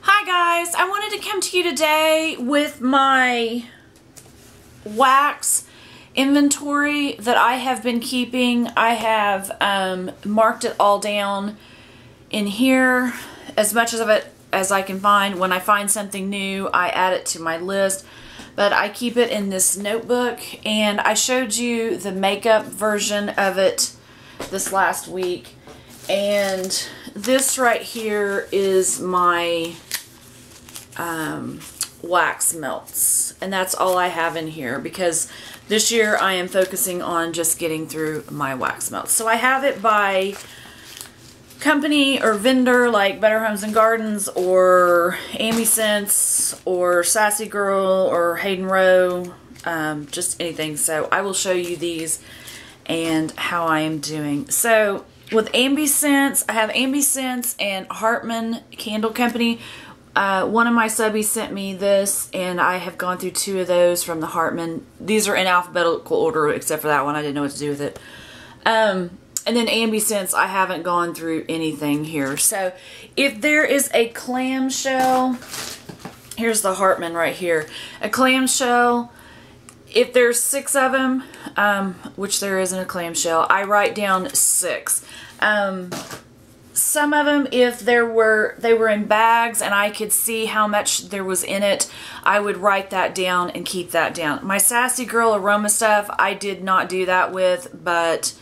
Hi guys, I wanted to come to you today with my wax inventory that I have been keeping. I have marked it all down in here, as much of it as I can find. When I find something new, I add it to my list, but I keep it in this notebook, and I showed you the makeup version of it this last week. And this right here is my wax melts, and that's all I have in here because this year I am focusing on just getting through my wax melts. So I have it by company or vendor, like Better Homes and Gardens or Ambi or Sassy Girl or Hayden Ro, just anything. So I will show you these and how I am doing. So with Ambi, I have Ambi and Hartman Candle Company. One of my subbies sent me this, and I have gone through 2 of those from the Hartman. These are in alphabetical order, except for that one. I didn't know what to do with it. And then Ambi, I haven't gone through anything here. So if there is a clamshell, here's the Hartman right here. A clamshell, if there's 6 of them, which there isn't a clamshell, I write down 6. Some of them, if they were in bags and I could see how much there was in it, I would write that down and keep that down. My Sassy Girl Aroma stuff, I did not do that with, but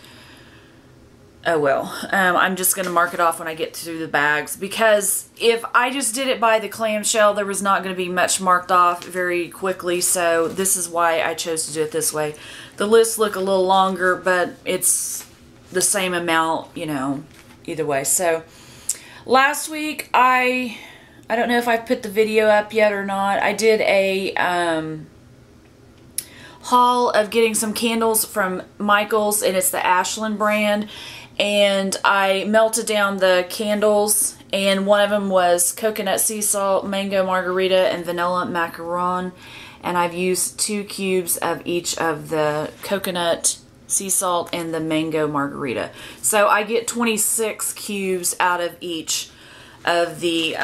oh well. I'm just going to mark it off when I get through the bags, because if I just did it by the clamshell, there was not going to be much marked off very quickly, so this is why I chose to do it this way. The lists look a little longer, but it's the same amount, you know, either way. So last week, I don't know if I've put the video up yet or not. I did a haul of getting some candles from Michael's, and it's the Ashlynn brand. And I melted down the candles, and one of them was coconut sea salt, mango margarita, and vanilla macaron. And I've used 2 cubes of each of the coconut sea salt and the mango margarita. So I get 26 cubes out of each of the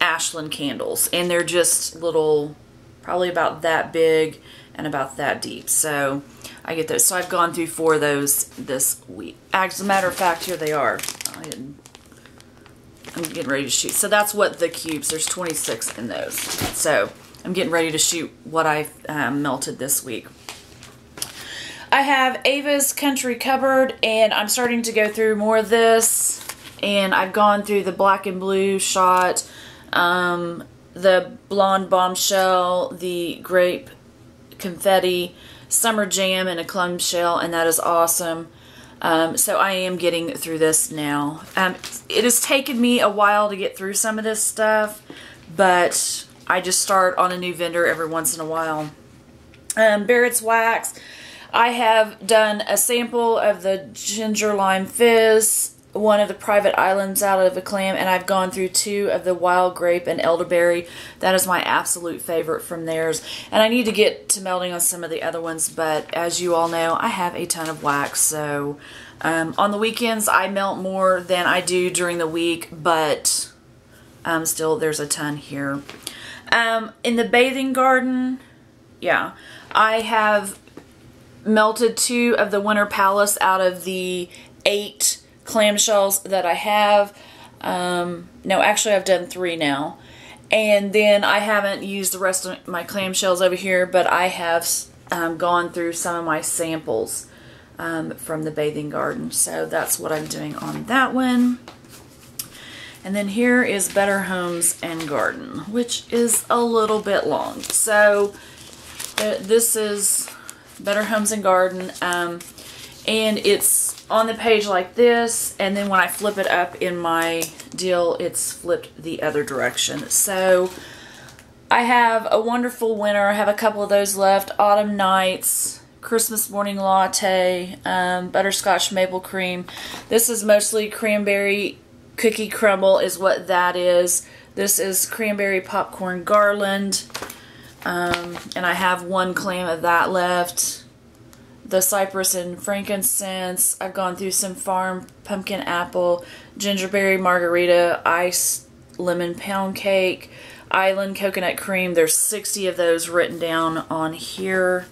Ashlynn candles, and they're just little, probably about that big and about that deep. So I get those. So I've gone through 4 of those this week. As a matter of fact, here they are. I'm getting ready to shoot. So that's what the cubes, there's 26 in those. So I'm getting ready to shoot what I've melted this week. I have Ava's Country Cupboard, and I'm starting to go through more of this, and I've gone through the black and blue shot, the blonde bombshell, the grape confetti, summer jam, and a clamshell, and that is awesome. So I am getting through this now. It has taken me a while to get through some of this stuff, but I just start on a new vendor every once in a while. Barrett's Wax. I have done a sample of the Ginger Lime Fizz, one of the Private Islands out of a clam, and I've gone through 2 of the Wild Grape and Elderberry. That is my absolute favorite from theirs. And I need to get to melting on some of the other ones, but as you all know, I have a ton of wax, so on the weekends I melt more than I do during the week, but still there's a ton here. In the bathing garden, yeah, I have melted 2 of the Winter Palace out of the 8 clamshells that I have. No, actually I've done 3 now. And then I haven't used the rest of my clamshells over here, but I have gone through some of my samples from the bathing garden. So that's what I'm doing on that one. And then here is Better Homes and Garden, which is a little bit long. So this is Better Homes and Garden, and it's on the page like this, and then when I flip it up in my deal, it's flipped the other direction. So I have a Wonderful Winter. I have a couple of those left. Autumn Nights, Christmas Morning Latte, Butterscotch Maple Cream. This is mostly Cranberry Cookie Crumble is what that is. This is Cranberry Popcorn Garland. And I have 1 clam of that left. The Cypress and Frankincense. I've gone through some Farm Pumpkin Apple, Gingerberry Margarita, Ice lemon pound cake, island coconut cream. There's 60 of those written down on here.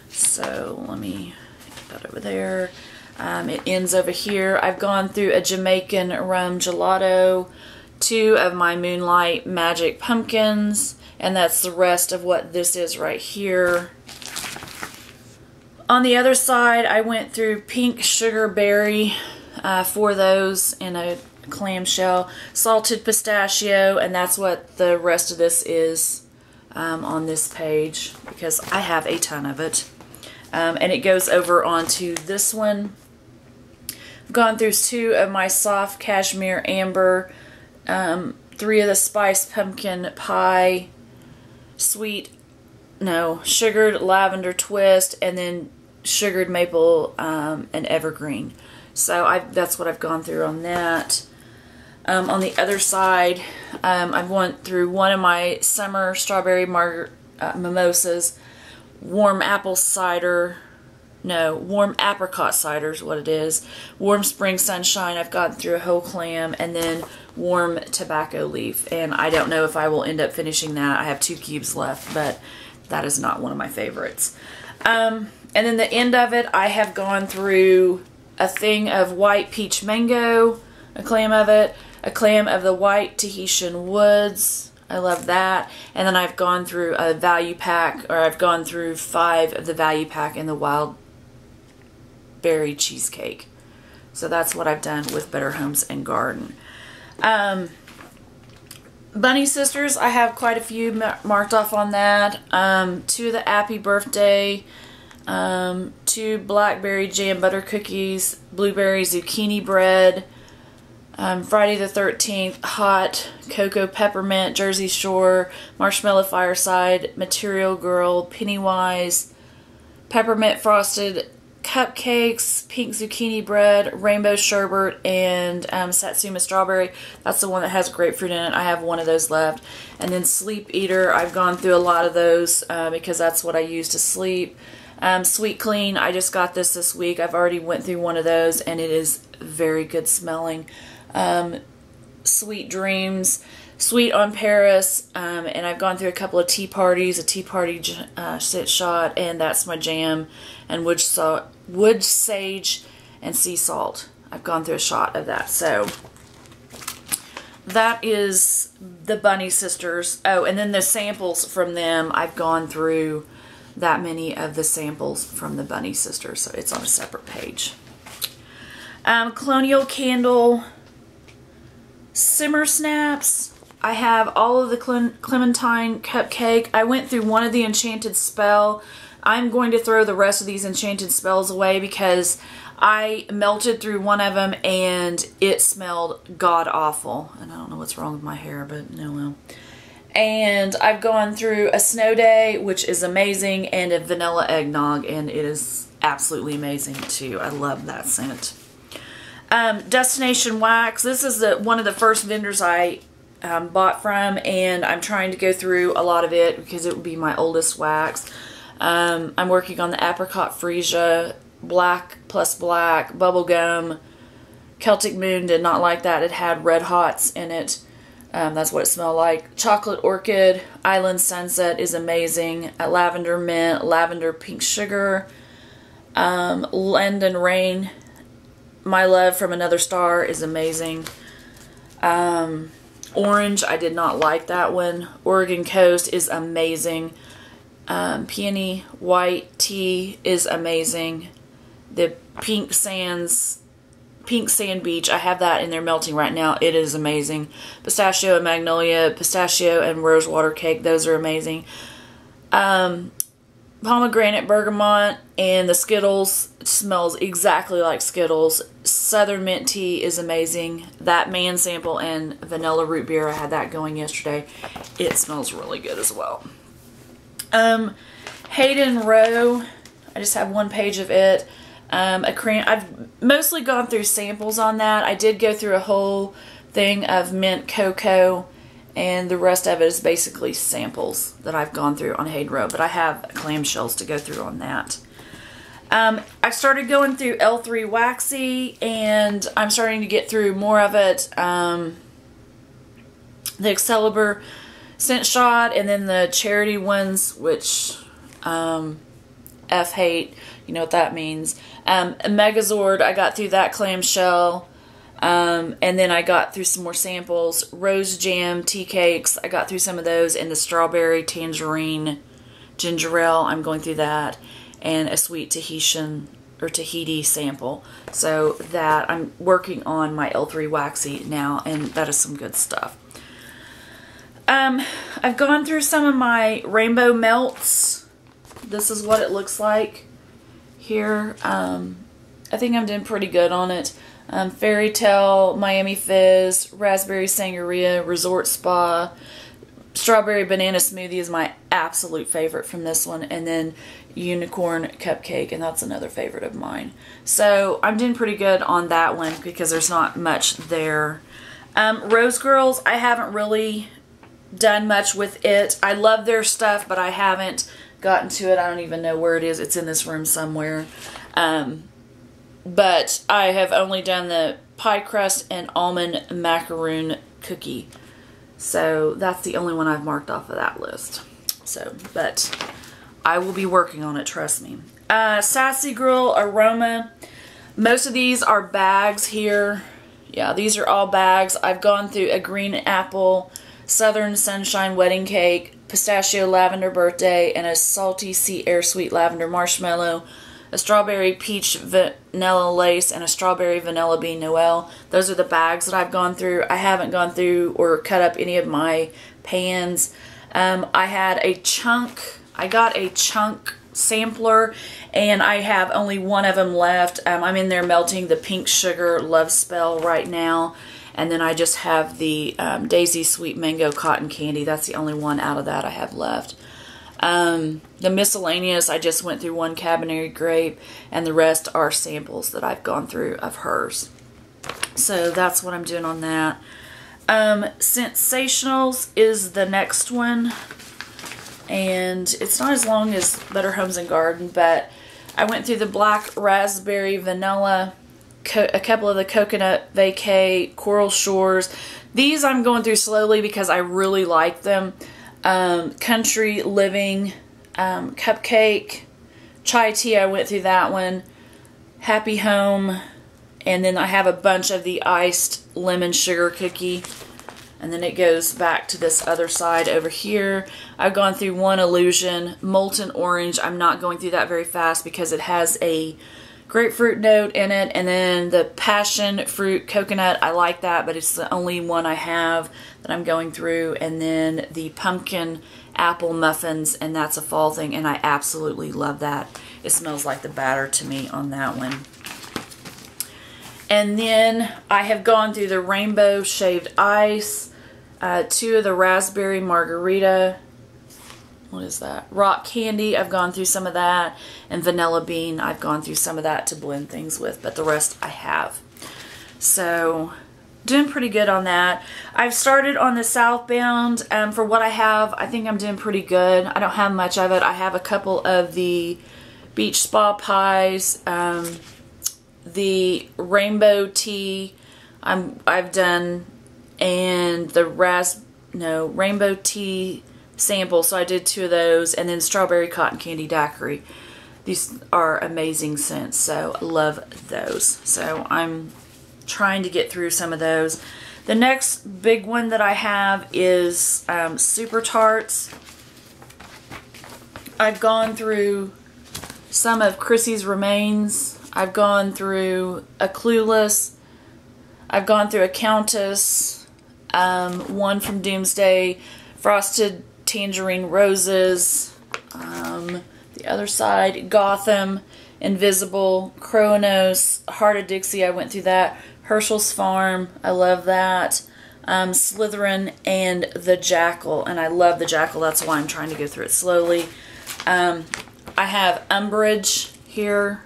So let me get that over there. It ends over here. I've gone through a Jamaican Rum Gelato, 2 of my Moonlight Magic Pumpkins, and that's the rest of what this is right here. On the other side, I went through Pink Sugar Berry, 4 of those in a clamshell, salted pistachio, and that's what the rest of this is on this page, because I have a ton of it. And it goes over onto this one. I've gone through 2 of my soft cashmere amber, 3 of the spiced pumpkin pie, sugared lavender twist, and then sugared maple and evergreen. So that's what I've gone through on that. On the other side, I've went through 1 of my summer strawberry mimosas, warm apricot cider is what it is, warm spring sunshine. I've gotten through a whole clam, and then warm tobacco leaf. And I don't know if I will end up finishing that. I have 2 cubes left, but that is not one of my favorites. And then the end of it, I have gone through a thing of white peach mango, a clam of it, a clam of the white Tahitian woods. I love that. And then I've gone through a value pack, or I've gone through 5 of the value pack in the wild berry cheesecake. So that's what I've done with Better Homes and Garden. Bunny Sisters, I have quite a few marked off on that. 2 of the Happy Birthday, 2 blackberry jam butter cookies, blueberry zucchini bread, Friday the 13th, hot cocoa peppermint, Jersey Shore, marshmallow fireside, Material Girl, Pennywise, peppermint frosted cupcakes, pink zucchini bread, rainbow sherbet, and satsuma strawberry. That's the one that has grapefruit in it. I have 1 of those left. And then Sleep Eater, I've gone through a lot of those because that's what I use to sleep. Sweet Clean, I just got this week. I've already went through 1 of those, and it is very good smelling. Sweet Dreams, Sweet on Paris, and I've gone through a couple of tea parties, a tea party sit shot, and That's My Jam, and wood sage and sea salt. I've gone through a shot of that. So that is the Bunny Sisters. Oh, and then the samples from them, I've gone through that many of the samples from the Bunny Sisters, so it's on a separate page. Colonial Candle Simmer Snaps. I have all of the Clementine Cupcake. I went through 1 of the Enchanted Spell. I'm going to throw the rest of these Enchanted Spells away because I melted through 1 of them and it smelled god-awful. And I don't know what's wrong with my hair, but no well. And I've gone through a Snow Day, which is amazing, and a Vanilla Eggnog, and it is absolutely amazing too. I love that scent. Destination Wax. This is one of the first vendors I bought from, and I'm trying to go through a lot of it because it would be my oldest wax. I'm working on the Apricot Freesia, Black plus Black, Bubblegum. Celtic Moon did not like that. It had Red Hots in it. That's what it smelled like. Chocolate Orchid, Island Sunset is amazing. Lavender Mint, Lavender Pink Sugar, London Rain, My Love from Another Star is amazing. Orange, I did not like that one. Oregon Coast is amazing. Peony White Tea is amazing. The Pink Sand Beach, I have that in there melting right now. It is amazing. Pistachio and Magnolia, Pistachio and Rosewater Cake, those are amazing. Pomegranate Bergamot and the Skittles, it smells exactly like Skittles. Southern Mint Tea is amazing. That Man Sample and Vanilla Root Beer, I had that going yesterday. It smells really good as well. Hayden Ro, I just have 1 page of it. I've mostly gone through samples on that. I did go through a whole thing of mint cocoa, and the rest of it is basically samples that I've gone through on Hayden Ro, but I have clamshells to go through on that. I started going through L3 Waxy, and I'm starting to get through more of it. the Excalibur Scent Shot, and then the charity ones, which F-hate, you know what that means. Megazord, I got through that clamshell. And then I got through some more samples. Rose Jam Tea Cakes, I got through some of those. And the Strawberry Tangerine Ginger Ale, I'm going through that. And a Sweet Tahiti sample. So that, I'm working on my L3 Waxy now, and that is some good stuff. I've gone through some of my Rainbow Melts. This is what it looks like here. I think I'm doing pretty good on it. Fairy Tale, Miami Fizz, Raspberry Sangria, Resort Spa, Strawberry Banana Smoothie is my absolute favorite from this one, and then Unicorn Cupcake, and that's another favorite of mine. So I'm doing pretty good on that one because there's not much there. Rose Girls, I haven't really done much with it. I love their stuff, but I haven't gotten to it. I don't even know where it is. It's in this room somewhere. But I have only done the pie crust and almond macaroon cookie. So that's the only one I've marked off of that list. So, but I will be working on it, trust me. Sassy Girl Aroma. Most of these are bags here. Yeah, these are all bags. I've gone through a green apple, Southern Sunshine Wedding Cake, Pistachio Lavender Birthday, and a Salty Sea Air Sweet Lavender Marshmallow, a Strawberry Peach Vanilla Lace, and a Strawberry Vanilla Bean Noel. Those are the bags that I've gone through. I haven't gone through or cut up any of my pans. I had a chunk. I got a chunk sampler, and I have only one of them left. I'm in there melting the Pink Sugar Love Spell right now. And then I just have the Daisy Sweet Mango Cotton Candy. That's the only one out of that I have left. The miscellaneous, I just went through one Cabernet Grape, and the rest are samples that I've gone through of hers. So that's what I'm doing on that. Sensationals is the next one, and it's not as long as Better Homes and Garden, but I went through the Black Raspberry Vanilla, a couple of the Coconut Vacay, Coral Shores. These I'm going through slowly because I really like them. Country Living Cupcake, Chai Tea, I went through that one, Happy Home, and then I have a bunch of the iced lemon sugar cookie, and then it goes back to this other side over here. I've gone through one Illusion, Molten Orange. I'm not going through that very fast because it has a grapefruit note in it, and then the Passion Fruit Coconut, I like that, but it's the only one I have that I'm going through, and then the Pumpkin Apple Muffins, and that's a fall thing, and I absolutely love that. It smells like the batter to me on that one. And then I have gone through the Rainbow Shaved Ice, two of the Raspberry Margarita, what is that? Rock Candy, I've gone through some of that. And Vanilla Bean, I've gone through some of that to blend things with. But the rest I have. So, doing pretty good on that. I've started on the Southbound. For what I have, I think I'm doing pretty good. I don't have much of it. I have a couple of the Beach Spa Pies. The Rainbow Tea I've done. And the Rainbow Tea sample, so I did two of those, and then Strawberry Cotton Candy Daiquiri. These are amazing scents, so I love those. So I'm trying to get through some of those. The next big one that I have is Super Tarts. I've gone through some of Chrissy's Remains. I've gone through a Clueless. I've gone through a Countess. One from Doomsday. Frosted Tangerine Roses, the other side, Gotham, Invisible, Kronos, Heart of Dixie, I went through that, Herschel's Farm, I love that, Slytherin, and the Jackal, and I love the Jackal, that's why I'm trying to go through it slowly. I have Umbrage here,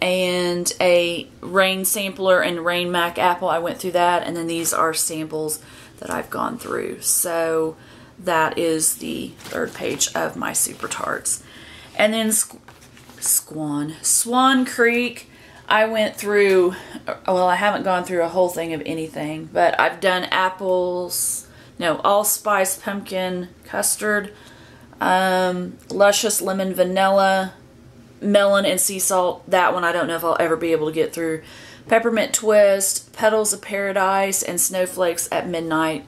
and a Rain Sampler and Rain Mac Apple, I went through that, and then these are samples that I've gone through, so that is the third page of my Super Tarts. And then Swan Creek, I went through, well, I haven't gone through a whole thing of anything, but I've done apples, no, allspice pumpkin custard, luscious lemon vanilla, melon and sea salt. That one I don't know if I'll ever be able to get through. Peppermint twist, petals of paradise, and snowflakes at midnight.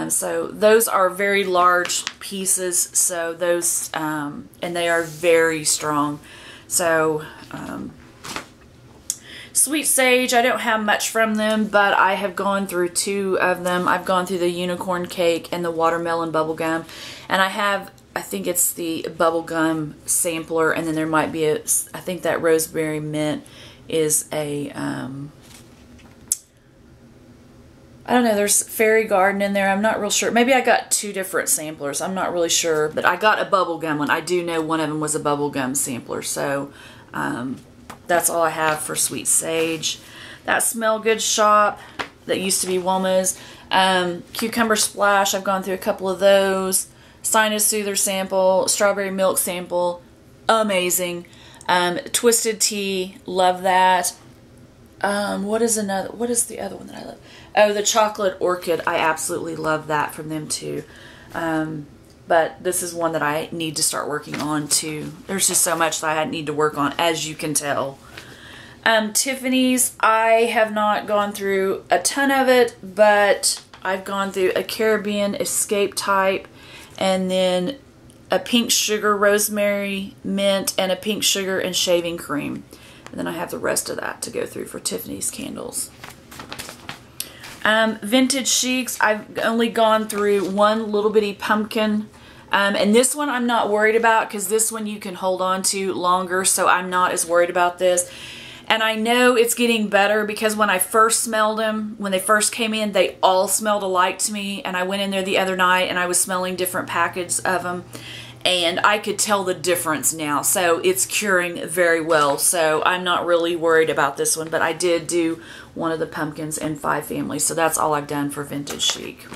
So those are very large pieces. So those, and they are very strong. So Sweet Sage, I don't have much from them, but I have gone through 2 of them. I've gone through the unicorn cake and the watermelon bubblegum, and I think it's the bubblegum sampler, and then there might be I think that Rosemary Mint is a, I don't know, there's Fairy Garden in there. I'm not real sure. Maybe I got 2 different samplers. I'm not really sure, but I got a bubblegum one. I do know one of them was a bubblegum sampler, so that's all I have for Sweet Sage. That Smell Good shop that used to be Woma's. Cucumber Splash, I've gone through a couple of those. Sinus Soother sample, Strawberry Milk sample, amazing. Twisted Tea, love that. What is the other one that I love? Oh, the Chocolate Orchid, I absolutely love that from them too. But this is one that I need to start working on too. There's just so much that I need to work on, as you can tell. Tiffanys, I have not gone through a ton of it, but I've gone through a Caribbean Escape type, and then a Pink Sugar Rosemary Mint, and a Pink Sugar and Shaving Cream. And then I have the rest of that to go through for Tiffanys candles. Vintage Chics, I've only gone through 1 little bitty pumpkin. And this one I'm not worried about, because this one you can hold on to longer, so I'm not as worried about this. And I know it's getting better, because when I first smelled them, when they first came in, they all smelled alike to me. And I went in there the other night and I was smelling different packages of them, and I could tell the difference now. So it's curing very well. So I'm not really worried about this one, but I did do one of the pumpkins and 5 families. So that's all I've done for Vintage Chic.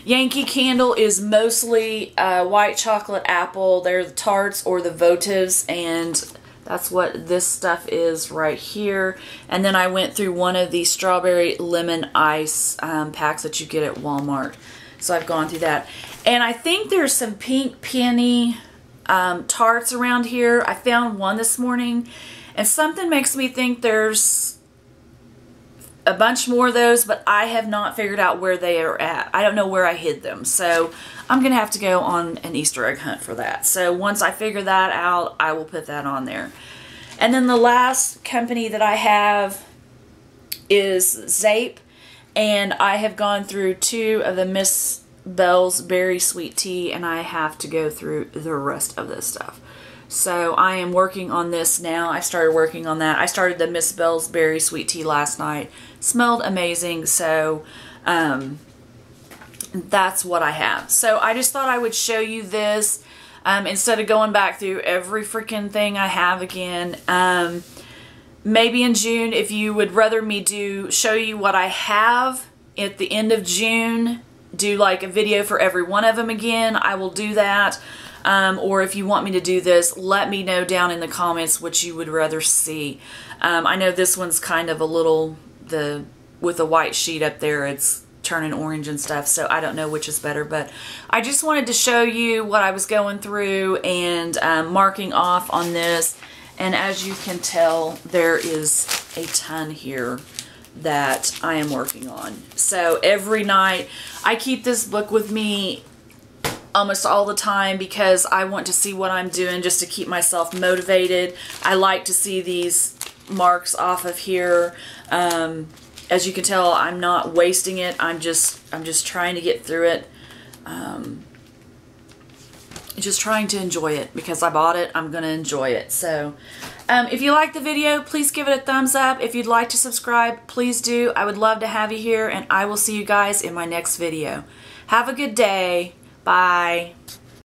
Yankee Candle is mostly white chocolate apple. They're the Tarts or the votives, and that's what this stuff is right here. And then I went through one of the strawberry lemon ice packs that you get at Walmart. So I've gone through that. And I think there's some pink peony tarts around here. I found one this morning, and something makes me think there's a bunch more of those, but I have not figured out where they are at. I don't know where I hid them. So I'm going to have to go on an Easter egg hunt for that. So once I figure that out, I will put that on there. And then the last company that I have is Zape, and I have gone through 2 of the Miss Bell's Berry Sweet Tea, and I have to go through the rest of this stuff. So I am working on this now. I started working on that. I started the Miss Bell's Berry Sweet Tea last night. Smelled amazing, so that's what I have. So I just thought I would show you this instead of going back through every freaking thing I have again. Maybe in June, if you would rather me show you what I have at the end of June, do like a video for every one of them again, I will do that. Or if you want me to do this, let me know down in the comments what you would rather see. I know this one's kind of a little, with the white sheet up there, it's turning orange and stuff, so I don't know which is better, but I just wanted to show you what I was going through and marking off on this. And as you can tell, there is a ton here that I am working on. So every night, I keep this book with me almost all the time because I want to see what I'm doing just to keep myself motivated. I like to see these marks off of here. As you can tell, I'm not wasting it. I'm just trying to get through it. Just trying to enjoy it because I bought it. I'm going to enjoy it. So if you like the video, please give it a thumbs up. If you'd like to subscribe, please do. I would love to have you here, and I will see you guys in my next video. Have a good day. Bye.